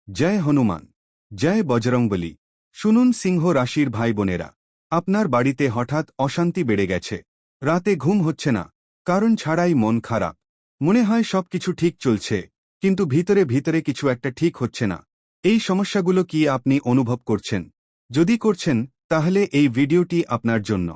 জয় হনুমান, জয় বজরংবলী। শুনুন সিংহ রাশির ভাই বোনেরা, আপনার বাড়িতে হঠাৎ অশান্তি বেড়ে গেছে। রাতে ঘুম হচ্ছে না, কারণ ছাড়াই মন খারাপ। মনে হয় সবকিছু ঠিক চলছে, কিন্তু ভিতরে ভিতরে কিছু একটা ঠিক হচ্ছে না। এই সমস্যাগুলো কি আপনি অনুভব করছেন? যদি করছেন, তাহলে এই ভিডিওটি আপনার জন্য।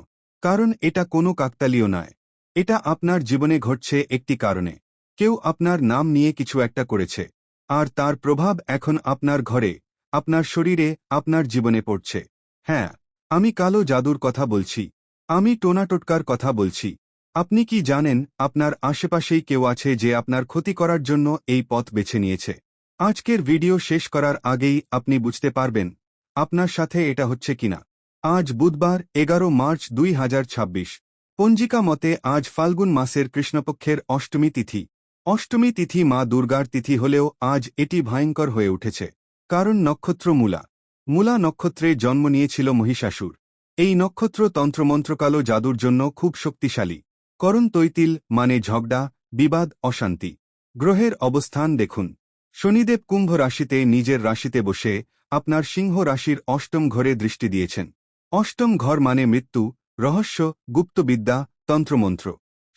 কারণ এটা কোনো কাকতালীয় নয়। এটা আপনার জীবনে ঘটছে একটি কারণে। কেউ আপনার নাম নিয়ে কিছু একটা করেছে, আর তার প্রভাব এখন আপনার ঘরে, আপনার শরীরে, আপনার জীবনে পড়ছে। হ্যাঁ, আমি কালো জাদুর কথা বলছি। আমি টোনাটোটকার কথা বলছি। আপনি কি জানেন, আপনার আশেপাশেই কেউ আছে যে আপনার ক্ষতি করার জন্য এই পথ বেছে নিয়েছে? আজকের ভিডিও শেষ করার আগেই আপনি বুঝতে পারবেন আপনার সাথে এটা হচ্ছে কিনা। আজ বুধবার 11 মার্চ 2026। পঞ্জিকা মতে আজ ফাল্গুন মাসের কৃষ্ণপক্ষের অষ্টমী তিথি। অষ্টমী তিথি মা দুর্গার তিথি হলেও আজ এটি ভয়ঙ্কর হয়ে উঠেছে। কারণ নক্ষত্র মূলা। মূলা নক্ষত্রে জন্ম নিয়েছিল মহিষাসুর। এই নক্ষত্র তন্ত্রমন্ত্রকালো জাদুর জন্য খুব শক্তিশালী। করণ তৈতিল মানে ঝগড়া, বিবাদ, অশান্তি। গ্রহের অবস্থান দেখুন। শনিদেব কুম্ভ রাশিতে নিজের রাশিতে বসে আপনার সিংহ রাশির অষ্টম ঘরে দৃষ্টি দিয়েছেন। অষ্টম ঘর মানে মৃত্যু, রহস্য, গুপ্তবিদ্যা, তন্ত্রমন্ত্র।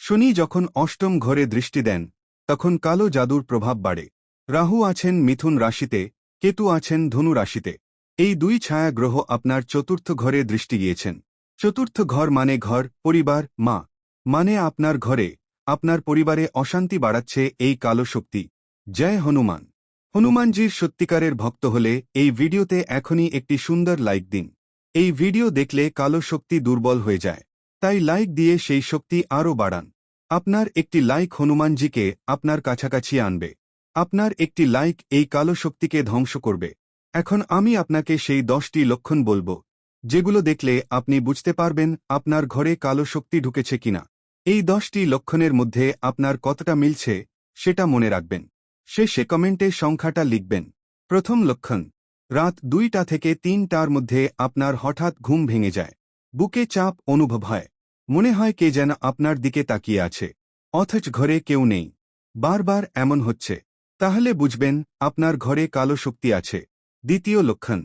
শনি যখন অষ্টম ঘরে দৃষ্টি দেন, তখন কালো জাদুর প্রভাব বাড়ে। রাহু আছেন মিথুন রাশিতে, কেতু আছেন ধনু রাশিতে। এই দুই ছায়া গ্রহ আপনার চতুর্থ ঘরে দৃষ্টি গিয়েছেন। চতুর্থ ঘর মানে ঘর, পরিবার, মা। মানে আপনার ঘরে, আপনার পরিবারে অশান্তি বাড়াচ্ছে এই কালো শক্তি। জয় হনুমান। হনুমানজির সত্যিকারের ভক্ত হলে এই ভিডিওতে এখনই একটি সুন্দর লাইক দিন। এই ভিডিও দেখলে কালো শক্তি দুর্বল হয়ে যায়। তাই লাইক দিয়ে সেই শক্তি আরও বাড়ান। আপনার একটি লাইক হনুমানজিকে আপনার কাছাকাছি আনবে। আপনার একটি লাইক এই কালো শক্তিকে ধ্বংস করবে। এখন আমি আপনাকে সেই 10টি লক্ষণ বলবো, যেগুলো দেখলে আপনি বুঝতে পারবেন আপনার ঘরে কালো শক্তি ঢুকেছে কিনা। এই 10টি লক্ষণের মধ্যে আপনার কতটা মিলছে সেটা মনে রাখবেন। শেষে কমেন্টে সংখ্যাটা লিখবেন। প্রথম লক্ষণ, রাত 2টা থেকে 3টার মধ্যে আপনার হঠাৎ ঘুম ভেঙে যায়। বুকে চাপ অনুভব হয়। মনে হয় কে যেন আপনার দিকে তাকিয়ে আছে, অথচ ঘরে কেউ নেই। বারবার এমন হচ্ছে, তাহলে বুঝবেন আপনার ঘরে কালো শক্তি আছে। দ্বিতীয় লক্ষণ,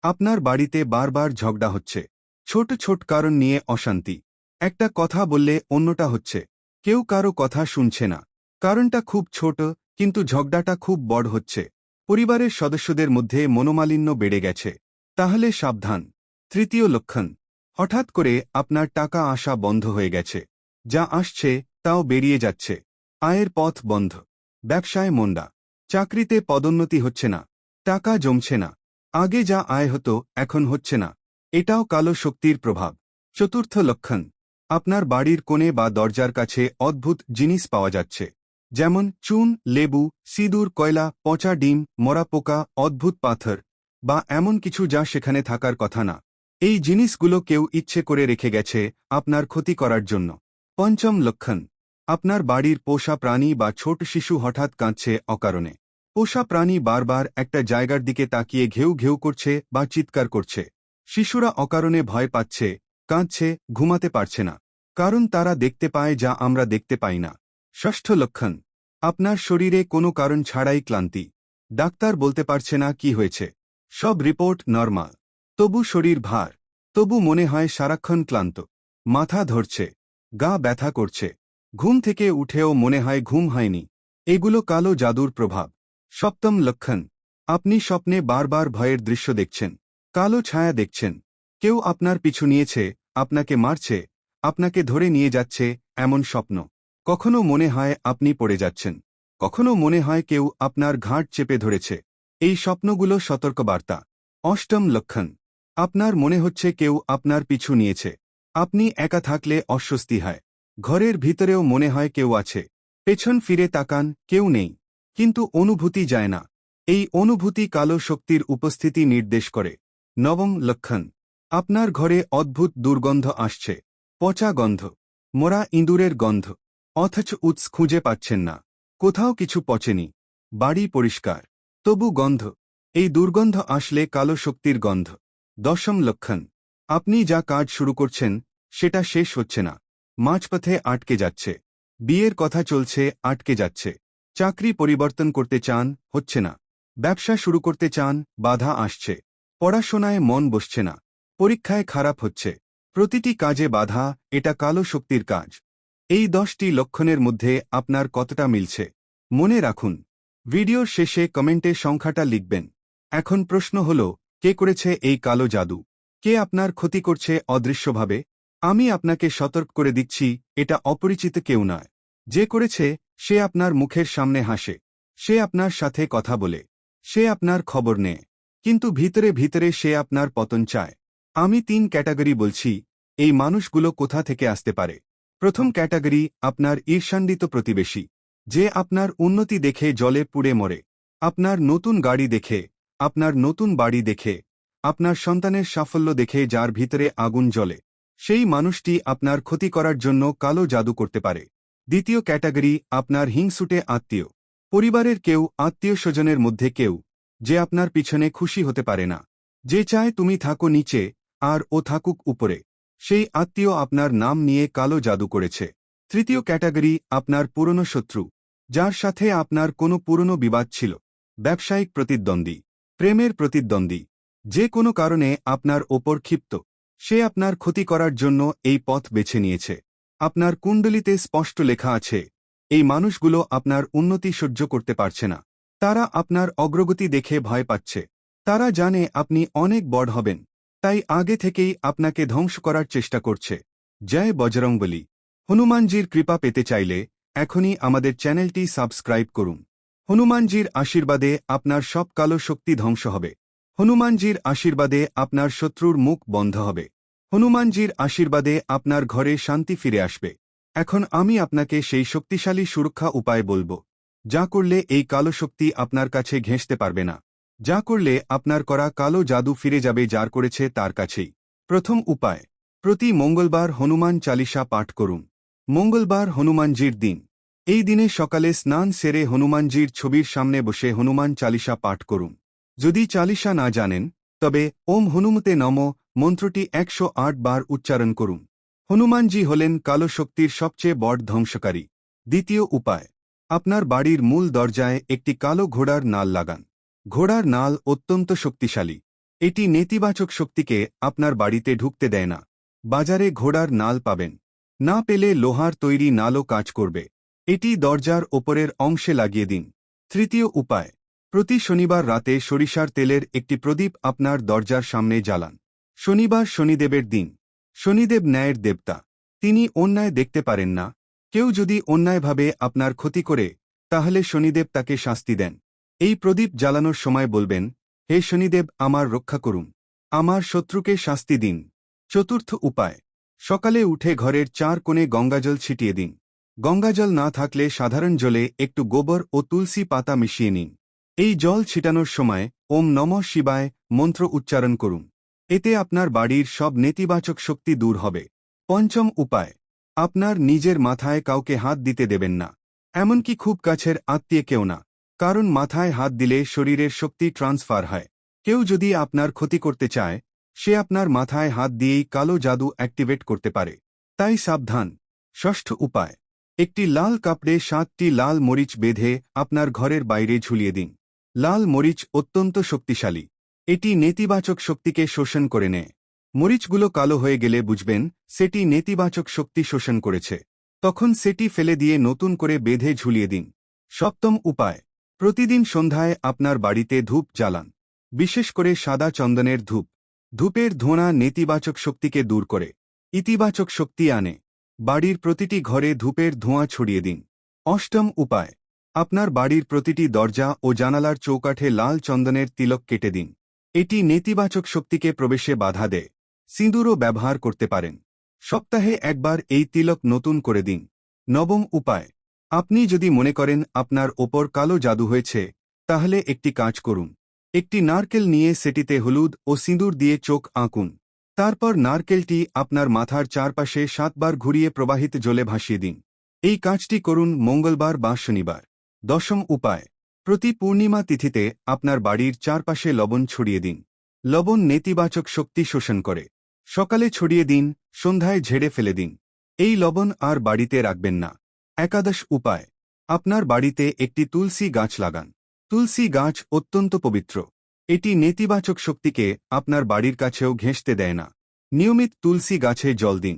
আপনার বাড়িতে বারবার ঝগড়া হচ্ছে। ছোট ছোট কারণ নিয়ে অশান্তি। একটা কথা বললে অন্যটা হচ্ছে। কেউ কারো কথা শুনছে না। কারণটা খুব ছোট, কিন্তু ঝগড়াটা খুব বড় হচ্ছে। পরিবারের সদস্যদের মধ্যে মনোমালিন্য বেড়ে গেছে। তাহলে সাবধান। তৃতীয় লক্ষণ, হঠাৎ করে আপনার টাকা আসা বন্ধ হয়ে গেছে। যা আসছে তাও বেরিয়ে যাচ্ছে। আয়ের পথ বন্ধ। ব্যবসায় মন্দা। চাকরিতে পদোন্নতি হচ্ছে না। টাকা জমছে না। আগে যা আয় হতো এখন হচ্ছে না। এটাও কালো শক্তির প্রভাব। চতুর্থ লক্ষণ, আপনার বাড়ির কোণে বা দরজার কাছে অদ্ভুত জিনিস পাওয়া যাচ্ছে। যেমন চুন, লেবু, সিঁদুর, কয়লা, পচা ডিম, মরা পোকা, অদ্ভুত পাথর, বা এমন কিছু যা সেখানে থাকার কথা না। এই জিনিসগুলো কেউ ইচ্ছে করে রেখে গেছে আপনার ক্ষতি করার জন্য। পঞ্চম লক্ষণ, আপনার বাড়ির পোষা প্রাণী বা ছোট শিশু হঠাৎ কাঁদছে অকারণে। পোষা প্রাণী বারবার একটা জায়গার দিকে তাকিয়ে ঘেউ ঘেউ করছে বা চিৎকার করছে। শিশুরা অকারণে ভয় পাচ্ছে, কাঁদছে, ঘুমাতে পারছে না। কারণ তারা দেখতে পায় যা আমরা দেখতে পাই না। ষষ্ঠ লক্ষণ, আপনার শরীরে কোনো কারণ ছাড়াই ক্লান্তি। ডাক্তার বলতে পারছে না কি হয়েছে। সব রিপোর্ট নরমাল। তবু শরীর ভার। তবু মনে হয় সারাক্ষণ ক্লান্ত। মাথা ধরছে। গা ব্যথা করছে। ঘুম থেকে উঠেও মনে হয় ঘুম হয়নি। এগুলো কালো জাদুর প্রভাব। সপ্তম লক্ষণ, আপনি স্বপ্নে বারবার ভয়ের দৃশ্য দেখছেন। কালো ছায়া দেখছেন। কেউ আপনার পিছু নিয়েছে, আপনাকে মারছে, আপনাকে ধরে নিয়ে যাচ্ছে, এমন স্বপ্ন। কখনো মনে হয় আপনি পড়ে যাচ্ছেন। কখনো মনে হয় কেউ আপনার ঘাড় চেপে ধরেছে। এই স্বপ্নগুলো সতর্কবার্তা। অষ্টম লক্ষণ, আপনার মনে হচ্ছে কেউ আপনার পিছু নিয়েছে। আপনি একা থাকলে অস্বস্তি হয়। ঘরের ভিতরেও মনে হয় কেউ আছে। পেছন ফিরে তাকান, কেউ নেই। কিন্তু অনুভূতি যায় না। এই অনুভূতি কালো শক্তির উপস্থিতি নির্দেশ করে। নবম লক্ষণ, আপনার ঘরে অদ্ভুত দুর্গন্ধ আসছে। পচা গন্ধ, মরা ইঁদুরের গন্ধ। অথচ উৎস খুঁজে পাচ্ছেন না। কোথাও কিছু পচেনি। বাড়ি পরিষ্কার, তবু গন্ধ। এই দুর্গন্ধ আসলে কালো শক্তির গন্ধ। দশম লক্ষণ, আপনি যা কাজ শুরু করছেন সেটা শেষ হচ্ছে না। মাঝপথে আটকে যাচ্ছে। বিয়ের কথা চলছে, আটকে যাচ্ছে। চাকরি পরিবর্তন করতে চান, হচ্ছে না। ব্যবসা শুরু করতে চান, বাধা আসছে। পড়াশোনায় মন বসছে না, পরীক্ষায় খারাপ হচ্ছে, প্রতিটি কাজে বাধা, এটা কালো শক্তির কাজ। এই 10টি লক্ষণের মধ্যে আপনার কতটা মিলছে মনে রাখুন। ভিডিওর শেষে কমেন্টে সংখ্যাটা লিখবেন। এখন প্রশ্ন হল, কে করেছে এই কালো জাদু? কে আপনার ক্ষতি করছে অদৃশ্যভাবে? আমি আপনাকে সতর্ক করে দিচ্ছি, এটা অপরিচিত কেউ নয়। যে করেছে সে আপনার মুখের সামনে হাসে, সে আপনার সাথে কথা বলে, সে আপনার খবর নেয়, কিন্তু ভিতরে ভিতরে সে আপনার পতন চায়। আমি 3 ক্যাটাগরি বলছি, এই মানুষগুলো কোথা থেকে আসতে পারে। প্রথম ক্যাটাগরি, আপনার ঈর্ষান্বিত প্রতিবেশী, যে আপনার উন্নতি দেখে জলে পুড়ে মরে। আপনার নতুন গাড়ি দেখে, আপনার নতুন বাড়ি দেখে, আপনার সন্তানের সাফল্য দেখে যার ভিতরে আগুন জ্বলে, সেই মানুষটি আপনার ক্ষতি করার জন্য কালো জাদু করতে পারে। দ্বিতীয় ক্যাটাগরি, আপনার হিংসুটে আত্মীয়, পরিবারের কেউ, আত্মীয় স্বজনের মধ্যে কেউ, যে আপনার পিছনে খুশি হতে পারে না, যে চায় তুমি থাকো নিচে আর ও থাকুক উপরে। সেই আত্মীয় আপনার নাম নিয়ে কালো জাদু করেছে। তৃতীয় ক্যাটাগরি, আপনার পুরনো শত্রু, যার সাথে আপনার কোনো পুরনো বিবাদ ছিল, ব্যবসায়িক প্রতিদ্বন্দ্বী, প্রেমের প্রতিদ্বন্দ্বী, যে কোনো কারণে আপনার ওপর ক্ষিপ্ত। সে আপনার ক্ষতি করার জন্য এই পথ বেছে নিয়েছে। আপনার কুণ্ডলিতে স্পষ্ট লেখা আছে, এই মানুষগুলো আপনার উন্নতি সহ্য করতে পারছে না। তারা আপনার অগ্রগতি দেখে ভয় পাচ্ছে। তারা জানে আপনি অনেক বড় হবেন, তাই আগে থেকেই আপনাকে ধ্বংস করার চেষ্টা করছে। জয় বজরংবলী। হনুমানজির কৃপা পেতে চাইলে এখনই আমাদের চ্যানেলটি সাবস্ক্রাইব করুন। হনুমানজির আশীর্বাদে আপনার সব কালো শক্তি ধ্বংস হবে। হনুমানজির আশীর্বাদে আপনার শত্রুর মুখ বন্ধ হবে। হনুমানজির আশীর্বাদে আপনার ঘরে শান্তি ফিরে আসবে। এখন আমি আপনাকে সেই শক্তিশালী সুরক্ষা উপায় বলবো, যা করলে এই কালো শক্তি আপনার কাছে ঘেঁষতে পারবে না। যা করলে আপনার করা কালো জাদু ফিরে যাবে যার করেছে তার কাছেই। প্রথম উপায়, প্রতি মঙ্গলবার হনুমান চালিসা পাঠ করুন। মঙ্গলবার হনুমানজির দিন। এই দিনে সকালে স্নান সেরে হনুমানজির ছবির সামনে বসে হনুমান চালিসা পাঠ করুন। যদি চালিসা না জানেন, তবে ওম হনুমতে নম মন্ত্রটি 108 বার উচ্চারণ করুন। হনুমানজি হলেন কালো শক্তির সবচেয়ে বড় ধ্বংসকারী। দ্বিতীয় উপায়, আপনার বাড়ির মূল দরজায় একটি কালো ঘোড়ার নাল লাগান। ঘোড়ার নাল অত্যন্ত শক্তিশালী। এটি নেতিবাচক শক্তিকে আপনার বাড়িতে ঢুকতে দেয় না। বাজারে ঘোড়ার নাল পাবেন, না পেলে লোহার তৈরি নালও কাজ করবে। এটি দরজার ওপরের অংশে লাগিয়ে দিন। তৃতীয় উপায়, প্রতি শনিবার রাতে সরিষার তেলের একটি প্রদীপ আপনার দরজার সামনে জ্বালান। শনিবার শনিদেবের দিন। শনিদেব ন্যায়ের দেবতা, তিনি অন্যায় দেখতে পারেন না। কেউ যদি অন্যায়ভাবে আপনার ক্ষতি করে, তাহলে শনিদেব তাকে শাস্তি দেন। এই প্রদীপ জ্বালানোর সময় বলবেন, হে শনিদেব, আমার রক্ষা করুন, আমার শত্রুকে শাস্তি দিন। চতুর্থ উপায়, সকালে উঠে ঘরের 4 কোণে গঙ্গাজল ছিটিয়ে দিন। গঙ্গাজল না থাকলে সাধারণ জলে একটু গোবর ও তুলসী পাতা মিশিয়ে নিন। এই জল ছিটানোর সময় ওম নমঃ শিবায় মন্ত্র উচ্চারণ করুন। এতে আপনার বাড়ির সব নেতিবাচক শক্তি দূর হবে। পঞ্চম উপায়, আপনার নিজের মাথায় কাউকে হাত দিতে দেবেন না, এমনকি খুব কাছের আত্মীয় কেউ না। কারণ মাথায় হাত দিলে শরীরের শক্তি ট্রান্সফার হয়। কেউ যদি আপনার ক্ষতি করতে চায়, সে আপনার মাথায় হাত দিয়েই কালো জাদু অ্যাক্টিভেট করতে পারে। তাই সাবধান। ষষ্ঠ উপায়, একটি লাল কাপড়ে 7টি লাল মরিচ বেঁধে আপনার ঘরের বাইরে ঝুলিয়ে দিন। লাল মরিচ অত্যন্ত শক্তিশালী। এটি নেতিবাচক শক্তিকে শোষণ করে নেয়। মরিচগুলো কালো হয়ে গেলে বুঝবেন সেটি নেতিবাচক শক্তি শোষণ করেছে। তখন সেটি ফেলে দিয়ে নতুন করে বেঁধে ঝুলিয়ে দিন। সপ্তম উপায়, প্রতিদিন সন্ধ্যায় আপনার বাড়িতে ধূপ জ্বালান। বিশেষ করে সাদা চন্দনের ধূপ। ধূপের ধোঁয়া নেতিবাচক শক্তিকে দূর করে, ইতিবাচক শক্তি আনে। বাড়ির প্রতিটি ঘরে ধূপের ধোঁয়া ছড়িয়ে দিন। অষ্টম উপায়, আপনার বাড়ির প্রতিটি দরজা ও জানালার চৌকাঠে লাল চন্দনের তিলক কেটে দিন। এটি নেতিবাচক শক্তিকে প্রবেশে বাধা দেয়। সিঁদুরও ব্যবহার করতে পারেন। সপ্তাহে একবার এই তিলক নতুন করে দিন। নবম উপায়, আপনি যদি মনে করেন আপনার ওপর কালো জাদু হয়েছে, তাহলে একটি কাজ করুন। একটি নারকেল নিয়ে সেটিতে হলুদ ও সিঁদুর দিয়ে চোখ আঁকুন। তারপর নারকেলটি আপনার মাথার চারপাশে 7 বার ঘুরিয়ে প্রবাহিত জলে ভাসিয়ে দিন। এই কাজটি করুন মঙ্গলবার বা শনিবার। দশম উপায়, প্রতি পূর্ণিমা তিথিতে আপনার বাড়ির চারপাশে লবণ ছড়িয়ে দিন। লবণ নেতিবাচক শক্তি শোষণ করে। সকালে ছড়িয়ে দিন, সন্ধ্যায় ঝেড়ে ফেলে দিন। এই লবণ আর বাড়িতে রাখবেন না। একাদশ উপায়, আপনার বাড়িতে একটি তুলসী গাছ লাগান। তুলসী গাছ অত্যন্ত পবিত্র। এটি নেতিবাচক শক্তিকে আপনার বাড়ির কাছেও ঘেঁষতে দেয় না। নিয়মিত তুলসী গাছে জল দিন।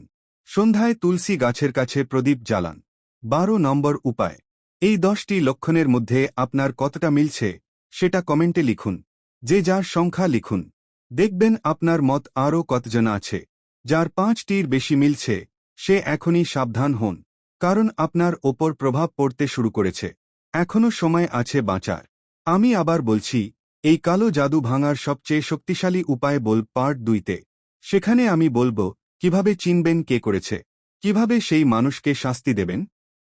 সন্ধ্যায় তুলসী গাছের কাছে প্রদীপ জ্বালান। 12 নম্বর উপায়। এই 10টি লক্ষণের মধ্যে আপনার কতটা মিলছে সেটা কমেন্টে লিখুন। যে যার সংখ্যা লিখুন। দেখবেন আপনার মত আরও কতজন আছে। যার 5টির বেশি মিলছে সে এখনই সাবধান হন, কারণ আপনার ওপর প্রভাব পড়তে শুরু করেছে। এখনও সময় আছে বাঁচার। আমি আবার বলছি, এই কালো জাদু ভাঙার সবচেয়ে শক্তিশালী উপায় বল পার্ট 2তে। সেখানে আমি বলবো কিভাবে চিনবেন কে করেছে, কিভাবে সেই মানুষকে শাস্তি দেবেন,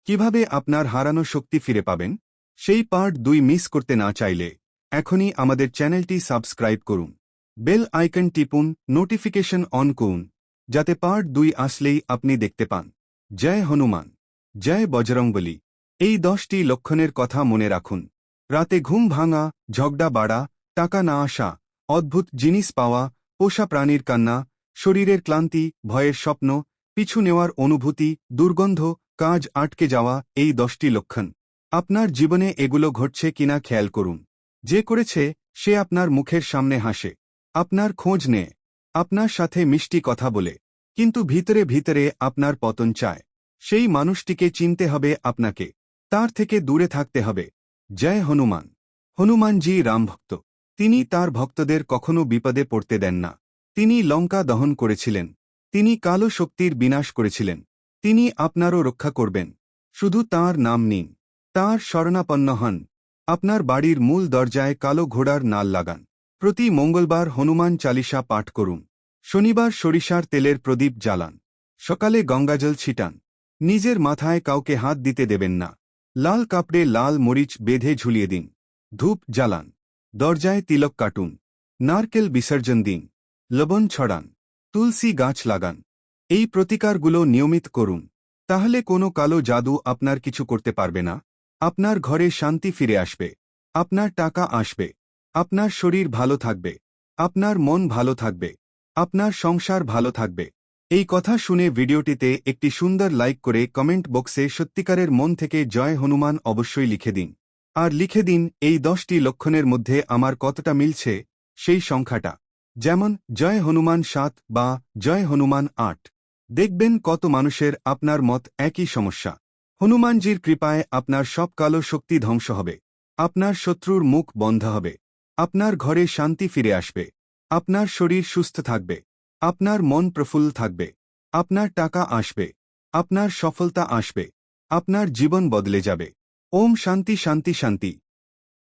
কিভাবে আপনার হারানো শক্তি ফিরে পাবেন। সেই পার্ট 2 মিস করতে না চাইলে এখনই আমাদের চ্যানেলটি সাবস্ক্রাইব করুন, বেল আইকন টিপুন, নোটিফিকেশন অন করুন, যাতে পার্ট 2 আসলেই আপনি দেখতে পান। জয় হনুমান, জয় বজরংবলী। এই 10টি লক্ষণের কথা মনে রাখুন। রাতে ঘুম ভাঙা, ঝগড়া বাড়া, টাকা না আসা, অদ্ভুত জিনিস পাওয়া, পোষা প্রাণীর কান্না, শরীরের ক্লান্তি, ভয়ের স্বপ্ন, পিছু নেওয়ার অনুভূতি, দুর্গন্ধ, কাজ আটকে যাওয়া, এই 10টি লক্ষণ। আপনার জীবনে এগুলো ঘটছে কিনা খেয়াল করুন। যে করেছে সে আপনার মুখের সামনে হাসে, আপনার খোঁজ নেয়, আপনার সাথে মিষ্টি কথা বলে, কিন্তু ভিতরে ভিতরে আপনার পতন চায়। সেই মানুষটিকে চিনতে হবে আপনাকে, তার থেকে দূরে থাকতে হবে। জয় হনুমান। হনুমানজি রামভক্ত। তিনি তার ভক্তদের কখনো বিপদে পড়তে দেন না। তিনি লঙ্কা দহন করেছিলেন। তিনি কালো শক্তির বিনাশ করেছিলেন। তিনি আপনারও রক্ষা করবেন। শুধু তাঁর নাম নিন, তাঁর শরণাপন্ন হন। আপনার বাড়ির মূল দরজায় কালো ঘোড়ার নাল লাগান। প্রতি মঙ্গলবার হনুমান চালিসা পাঠ করুন। শনিবার সরিষার তেলের প্রদীপ জ্বালান। সকালে গঙ্গাজল ছিটান। নিজের মাথায় কাউকে হাত দিতে দেবেন না। লাল কাপড়ে লাল মরিচ বেঁধে ঝুলিয়ে দিন। ধূপ জ্বালান। দরজায় তিলক কাটুন। নারকেল বিসর্জন দিন। লবণ ছড়ান। তুলসী গাছ লাগান। এই প্রতিকারগুলো নিয়মিত করুন। তাহলে কোনো কালো জাদু আপনার কিছু করতে পারবে না। আপনার ঘরে শান্তি ফিরে আসবে। আপনার টাকা আসবে। আপনার শরীর ভালো থাকবে। আপনার মন ভালো থাকবে। আপনার সংসার ভালো থাকবে। এই কথা শুনে ভিডিওটিতে একটি সুন্দর লাইক করে কমেন্ট বক্সে সত্যিকারের মন থেকে জয় হনুমান অবশ্যই লিখে দিন। আর লিখে দিন এই 10টি লক্ষণের মধ্যে আমার কতটা মিলছে সেই সংখ্যাটা, যেমন জয় হনুমান 7 বা জয় হনুমান 8। দেখবেন কত মানুষের আপনার মত একই সমস্যা। হনুমানজির কৃপায় আপনার সব কালো শক্তি ধ্বংস হবে। আপনার শত্রুর মুখ বন্ধ হবে। আপনার ঘরে শান্তি ফিরে আসবে। আপনার শরীর সুস্থ থাকবে। আপনার মন প্রফুল্ল থাকবে। আপনার টাকা আসবে। আপনার সফলতা আসবে। আপনার জীবন বদলে যাবে। ওম শান্তি শান্তি শান্তি।